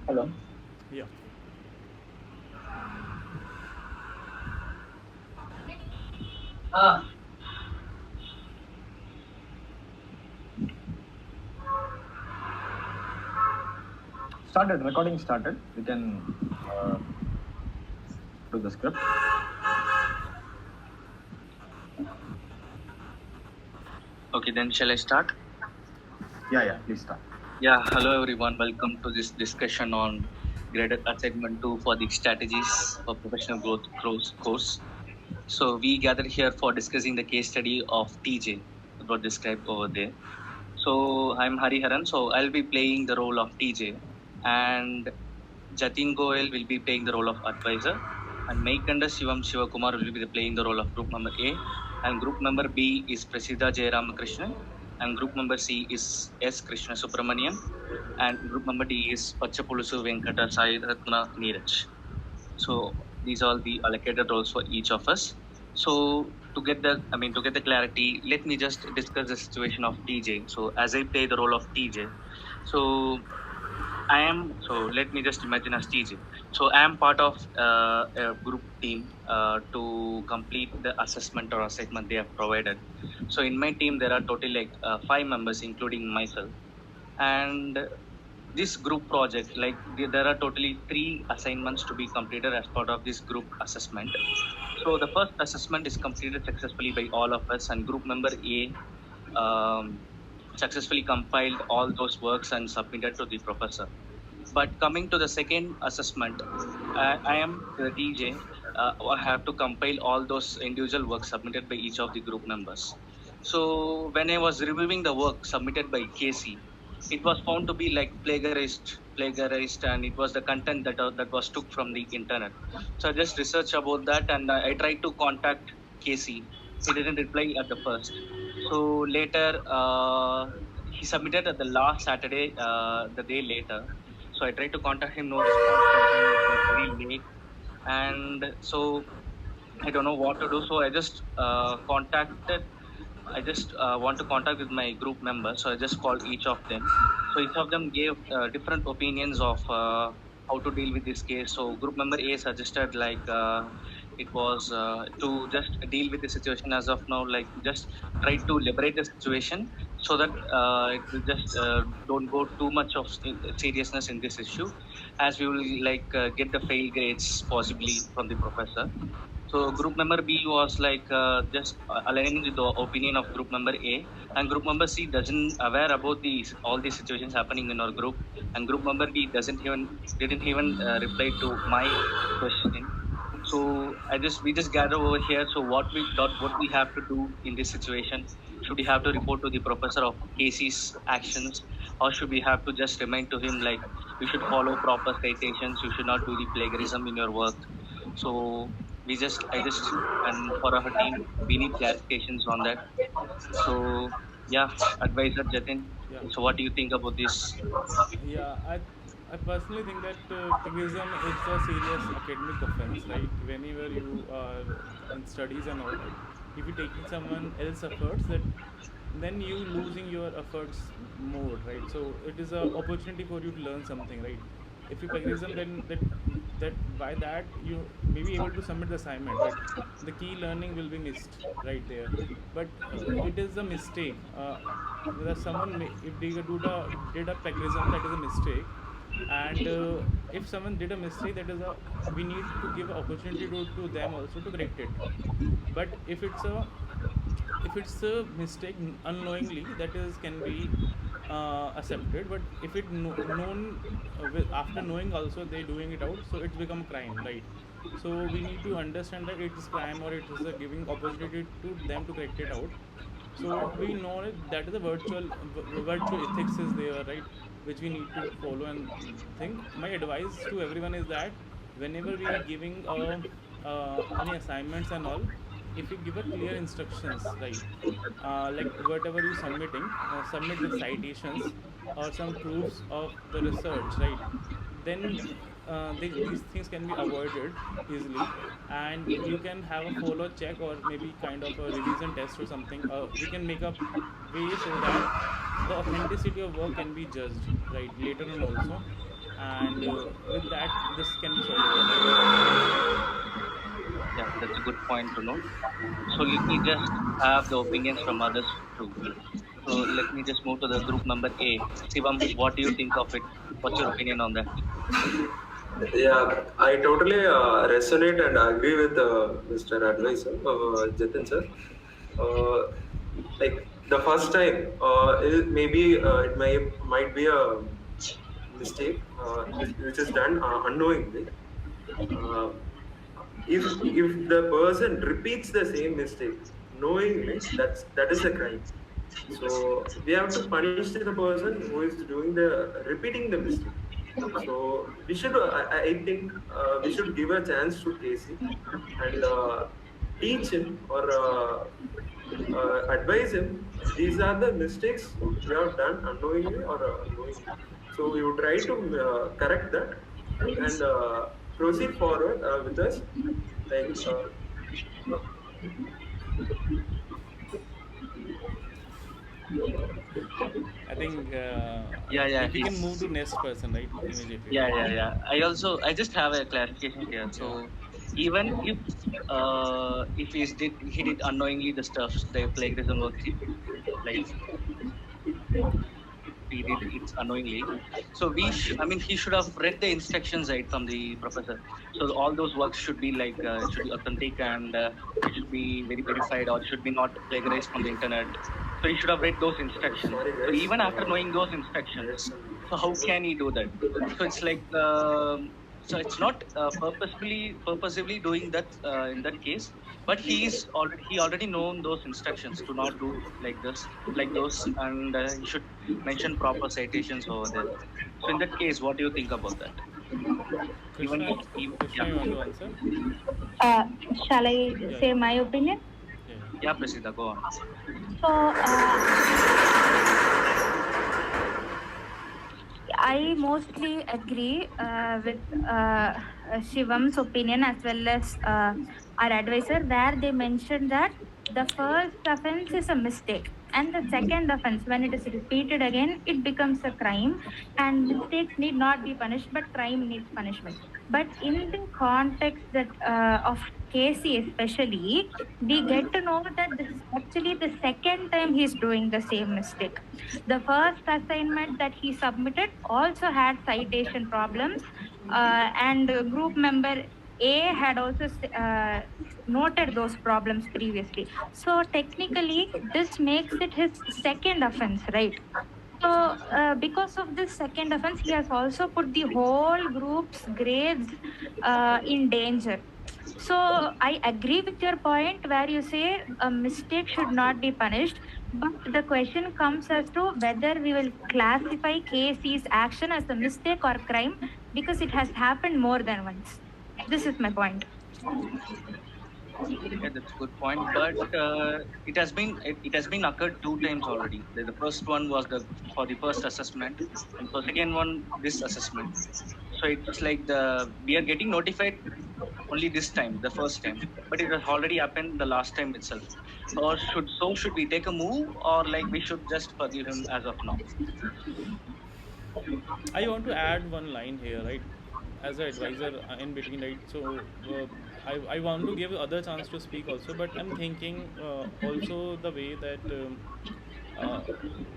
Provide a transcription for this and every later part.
Hello. Yeah. Ah, started. Recording started. We can uh, do the script. Okay, then shall I start? Yeah. Please start. Yeah, hello everyone. Welcome to this discussion on graded assignment 2 for the strategies for professional growth course. So we gathered here for discussing the case study of TJ that was described over there. So I'm Hariharan. So I'll be playing the role of TJ, and Jatin Goel will be playing the role of advisor, and Maikanda Shivam Shivakumar will be playing the role of group member A, and group member B is Prasida Jayaramakrishnan, and group member C is S. Krishna Subramanian, and group member D is Pachapulusu Venkata Sai Ratna Neeraj. So these are the allocated roles for each of us. So to get the clarity, let me just discuss the situation of TJ. So as I play the role of TJ, so let me just imagine as TJ. So I am part of a group team to complete the assessment or assignment they have provided. So in my team, there are totally like 5 members, including myself. And this group project, like there are totally 3 assignments to be completed as part of this group assessment. So the first assessment is completed successfully by all of us, and group member A successfully compiled all those works and submitted to the professor. But coming to the second assessment, I am the DJ. I have to compile all those individual works submitted by each of the group members. So when I was reviewing the work submitted by Casey, it was found to be like plagiarized, and it was the content that was took from the internet. So I just researched about that, and I tried to contact Casey. He didn't reply at the first. So later, he submitted at the last Saturday, the day later. So I tried to contact him, no response from him. It was very late, and so I don't know what to do. So I just contacted. I just want to contact with my group members. So I just called each of them. So each of them gave different opinions of how to deal with this case. So group member A suggested like it was to just deal with the situation as of now, like just try to liberate the situation so that it will just don't go too much of seriousness in this issue, as we will like get the fail grades possibly from the professor. So group member B was like just aligning with the opinion of group member A, and group member C doesn't aware about these all these situations happening in our group, and group member B doesn't even didn't even reply to my question. So we just gather over here. So what we have to do in this situation? Should we have to report to the professor of Casey's actions, or should we have to just remind to him like you should follow proper citations, you should not do the plagiarism in your work? So I just and for our team we need clarifications on that. So yeah, advisor Jatin. Yeah. So what do you think about this? Yeah. I personally think that plagiarism is a serious academic offense, right? Whenever you are in studies and all, if you're taking someone else's efforts, that then you losing your efforts more, right? So it is a opportunity for you to learn something, right? If you plagiarism, then that by that you may be able to submit the assignment, but the key learning will be missed right there. But it is a mistake. Whether someone may, if they did a plagiarism, that is a mistake. And if someone did a mistake, that is a we need to give opportunity to them also to correct it. But if it's a mistake unknowingly, that is can be accepted. But if it known after knowing also they doing it out, so it's become crime, right? So we need to understand that it is crime, or it is a giving opportunity to them to correct it out. So we know that is a virtual ethics is there, right? Which we need to follow and think. My advice to everyone is that whenever we giving any assignments and all, if you give a clear instructions, right? Like whatever you submitting, submit with citations or some proofs of the research, right? Then these things can be avoided easily, and you can have a follow check or maybe kind of a revision test or something. We can make a way so that the authenticity of work can be judged right later on also. and with that this can be solvable, right? Yeah, that's a good point to know. So let me just have the opinions from others too. So let me just move to the group number A. Shivam, what do you think of it? What's your opinion on that? Yeah, I totally resonate and agree with Mr. Advisor, Jatin sir. Uh, like the first time, maybe it might be a mistake which is done unknowingly. Uh, if the person repeats the same mistake knowingly, that is a crime. So we have to punish the person who is doing the repeating the mistake. So we should, I think, we should give a chance to Casey and teach him or advise him. These are the mistakes you have done unknowingly or knowingly. So we would try to correct that and proceed forward with us. Like I think Yeah, yeah, if we can move he's to next person, right, immediately. yeah. I just have a clarification here. Yeah. So even if he did unknowingly the stuff, the plagiarism worksheet, like he did it unknowingly. So I mean, he should have read the instructions right from the professor. So all those works should be should be authentic and it should be very verified or should be not plagiarized from the internet. So he should have read those instructions. sorry So guys, even after knowing those there's instructions, some so how trouble. can he do that? So it's like so it's not purposively doing that in that case, but he already known those instructions to not do like those, and he should mention proper citations over there. So in that case, what do you think about that? Even, Krishna, even Krishna, yeah, you want to answer? Uh, shall I Yeah, say yeah, my opinion? yeah, yeah, Prasida, go on. So, I mostly agree with Shivam's opinion as well as our advisor, where they mentioned that the first offense is a mistake, and the second offense, when it is repeated again, it becomes a crime, and mistakes need not be punished, but crime needs punishment. But in the context that of Casey, especially, we get to know that this is actually the second time he's doing the same mistake. The first assignment that he submitted also had citation problems, and group member A had also noted those problems previously. So technically, this makes it his second offense, right? So, because of this second offense, he has also put the whole group's grades in danger. So, I agree with your point where you say a mistake should not be punished. But the question comes as to whether we will classify KC's action as a mistake or crime because it has happened more than once. This is my point. Yeah, that's a good point. But it has been occurred two times already. The first one was the for the first assessment, and for second one this assessment. So it's like we are getting notified only this time, the first time, but it has already happened the last time itself. Or should we take a move, or like we should just forgive him as of now? I want to add one line here, right? As an advisor in between, right? So I want to give other chance to speak also, but I'm thinking also the way that uh,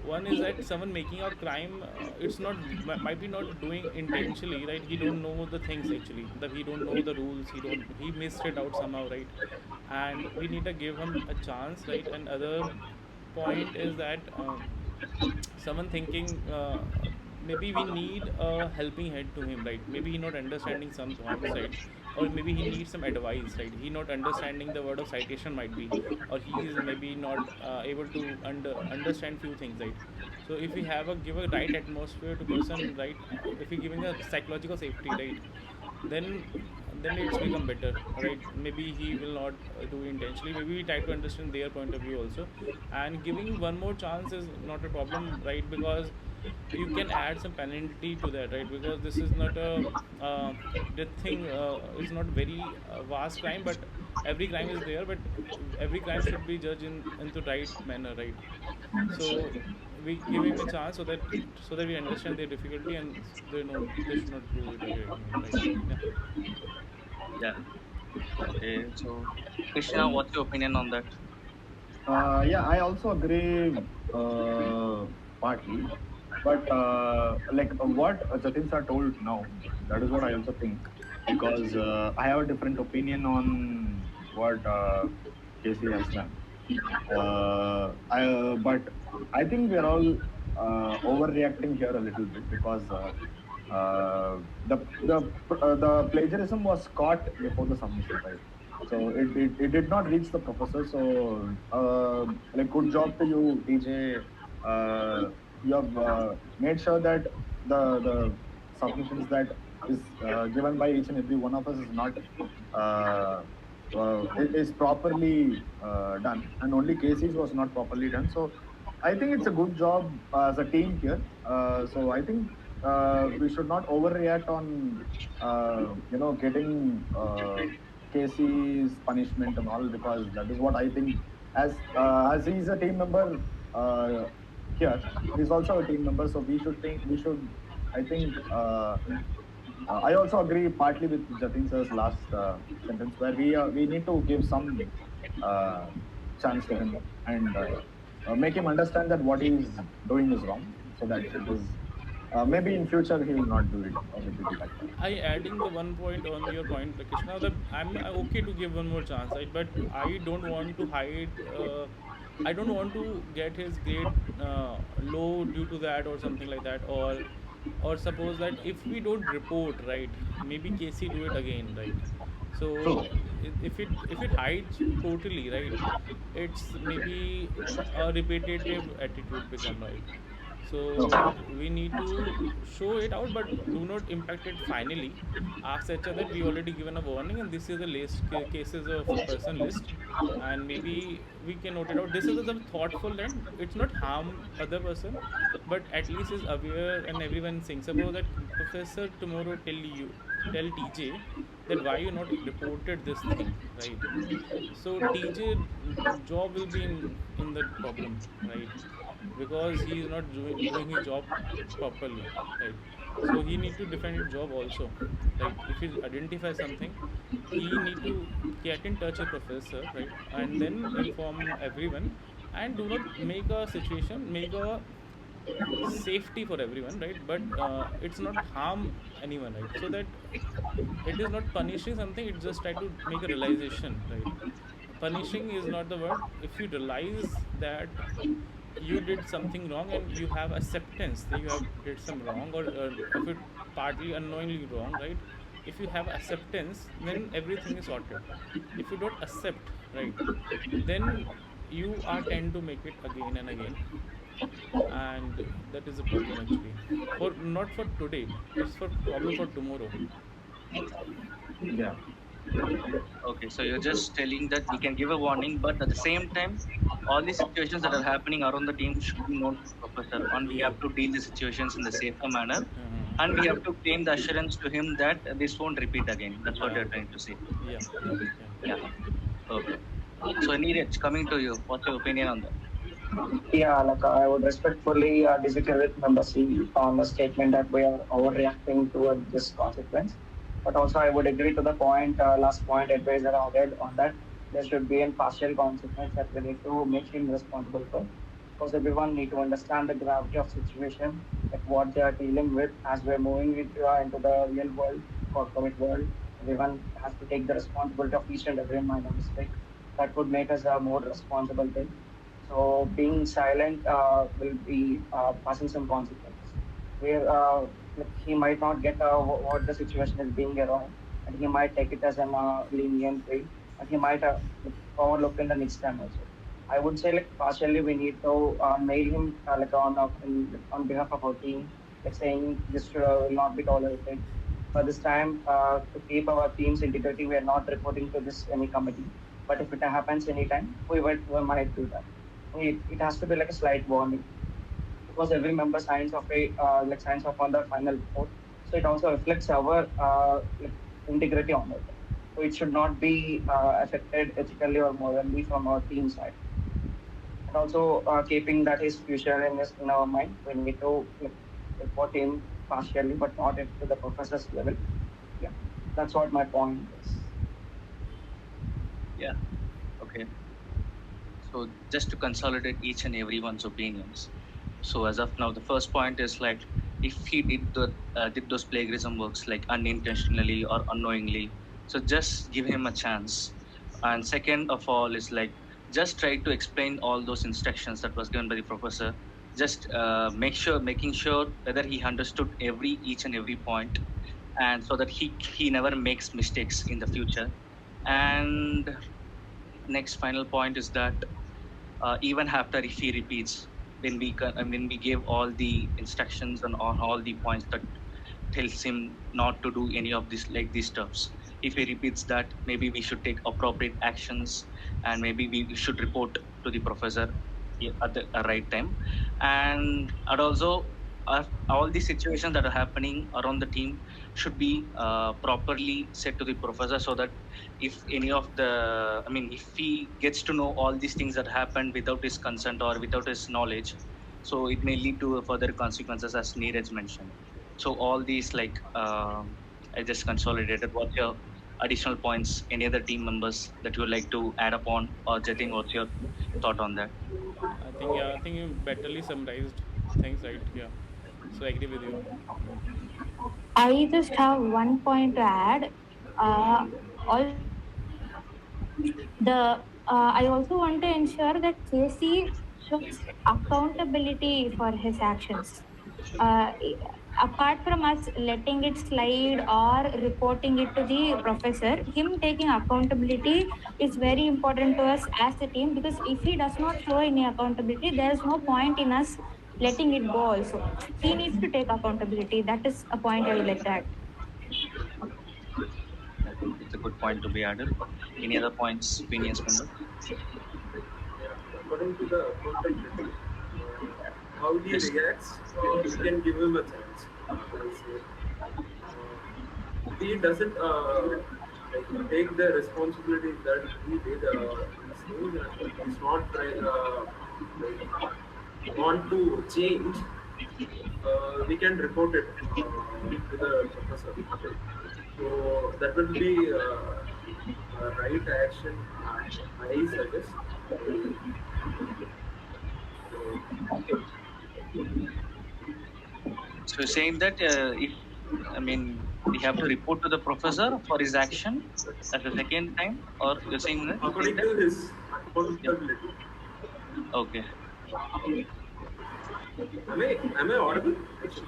one is that someone making a crime, it's not might be not doing intentionally, right? He don't know the things actually. That he don't know the rules. He missed it out somehow, right? And we need to give him a chance, right? And other point is that. Someone thinking maybe we need a helping hand to him, right? Maybe he not understanding some points, right? Or maybe he needs some advice, right? He not understanding the word of citation might be, or he is maybe not able to understand few things, right? So if we have a give a right atmosphere to person, right? If we giving a psychological safety, right? then then it's become better, right? Maybe he will not do intentionally, maybe we try to understand their point of view also, and giving one more chance is not a problem, right? Because you can add some penalty to that, right? Because this is not a the thing is not very vast crime, but every crime is there, but every crime should be judged in into right manner, right? So we give him a chance so that we understand their difficulty and they should not do it again, right? Yeah. Yeah. Okay. So, Krishna, what's your opinion on that? Yeah, I also agree partly, but like what Jatin sir told now, that is what I also think, because I have a different opinion on what Casey has done. But I think we're all overreacting here a little bit, because uh, the plagiarism was caught before the submission, right? So it did not reach the professor. So like, good job to you, DJ. You have made sure that the submissions that is given by each and every one of us is not is properly done, and only cases was not properly done. So I think it's a good job as a team here. So I think we should not overreact on getting Casey's punishment and all, because that is what I think. As he's a team member uh, here, he's also a team member. So we should, I think. I also agree partly with Jatin sir's last sentence, where we need to give some uh, chance to him, and make him understand that what he's doing is wrong, so that it is maybe in future he will not do it or repeat it like that. I adding the one point on your point, Krishna, that I'm okay to give one more chance, right? But I don't want to hide. I don't want to get his grade low due to that or something like that, or suppose that if we don't report, right, maybe Casey do it again, right? True. So if it hides totally, right, it's maybe a repetitive attitude become, right? Okay. So we need to show it out, but do not impact it finally. Ask each other. We already given a warning, and this is the list cases of a person list, and maybe we can note it out. This is the thoughtful end. It's not harm other person, but at least is aware and everyone thinks. Suppose that professor tomorrow tell TJ that why you not reported this thing, right? So TJ job will be in the problem, right? Because he is not doing his job properly, right? So he need to defend his job also, right? If he identifies something, he need to get in touch with professor, right, and then inform everyone, and do not make a situation, make a safety for everyone, right? But it's not harm anyone, right? So that it is not punishing something, it just try to make a realization, right? Punishing is not the word. If you realize that you did something wrong and you have acceptance that you have did some wrong, or if it partly unknowingly wrong, right? If you have acceptance, then everything is sorted. If you don't accept, right, then you are tend to make it again and again, and that is a problem actually, for not for today, it's for problem for tomorrow. Yeah. Okay, so you're just telling that we can give a warning, but at the same time, all the situations that are happening around the team should be known to the professor, and we Yeah. have to deal the situations in the safer manner, and we uh have to claim the assurance to him that this won't repeat again. That's what yeah, you're trying to say. yeah, yeah. Yeah. Okay. So, Neeraj, coming to you, what's your opinion on that? Yeah, like I would respectfully disagree with Member C on the statement that we are overreacting toward this consequence. But also, I would agree to the point, last point advisor added on that there should be a partial consequence that we need to make him responsible for. Because everyone need to understand the gravity of situation, like what they are dealing with as we're moving into the real world, corporate world. Everyone has to take the responsibility of each and every minor mistake. That would make us a more responsible thing. So being silent will be passing some consequences. Where like he might not get what the situation is being around, and he might take it as an lenient way, and he might like, overlook in the next time also. I would say like partially we need to mail him like on behalf of our team, like saying this will not be tolerated. For this time, to keep our team's integrity, we are not reporting to this any committee. But if it happens anytime, we might do that. It has to be like a slight warning because every member signs off like signs off on the final report. So it also reflects our like integrity on it. So it should not be affected ethically or morally from our team side. Also, keeping that his future in our mind, we need to report him partially, but not to the professor's level. Yeah, that's what my point is. Yeah. Okay. So just to consolidate each and everyone's opinions. So as of now, the first point is like if he did those plagiarism works like unintentionally or unknowingly, so just give him a chance. And second of all is like just try to explain all those instructions that was given by the professor. Just making sure whether he understood every each and every point, and so that he never makes mistakes in the future. And next final point is that even after if he repeats, when we give all the instructions and on all the points that tells him not to do any of this like these stuffs, if he repeats that, maybe we should take appropriate actions, and maybe we should report to the professor at the right time. And also all the situations that are happening around the team should be properly said to the professor, so that if any of the if he gets to know all these things that happened without his consent or without his knowledge, so it may lead to further consequences, as Neeraj mentioned. So all these like I just consolidated. What's your additional points, any other team members that you would like to add upon, or Jatin, what's your thought on that? I think you betterly summarized things, right? Yeah. So I agree with you. I just have one point to add. Also, I also want to ensure that KC shows accountability for his actions. Uh, Apart from us letting it slide or reporting it to the professor, him taking accountability is very important to us as a team, because if he does not show any accountability, there is no point in us letting it go also. He needs to take accountability. That is a point I would like to add. Yeah, it's a good point to be added. Any other points, opinions, members? Yeah, according to the accountability, how he Yes. reacts, we can give him a chance. I say, if he doesn't like take the responsibility that he did these things, and he's not like want to change, we can report it to the professor. So that will be a right action, I suggest. So, So you're saying that if we have to report to the professor for his action as the second time, or you're saying according that? to his Yeah. accountability, Okay. am I audible? Actually,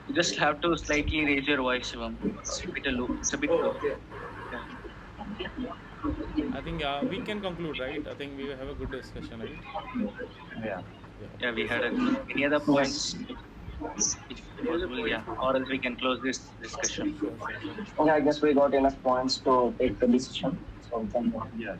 You just have to slightly raise your voice, Shivam. It's a bit low. It's a bit oh low. okay. Yeah. I think we can conclude, right? I think we have a good discussion, right? Yeah. Yeah. Yeah, we had any other Yes. points, if Any other possible, points? yeah, or else we can close this discussion. Sure, sure, sure. Yeah, I guess we got enough points to take the decision. So we can go. Yeah.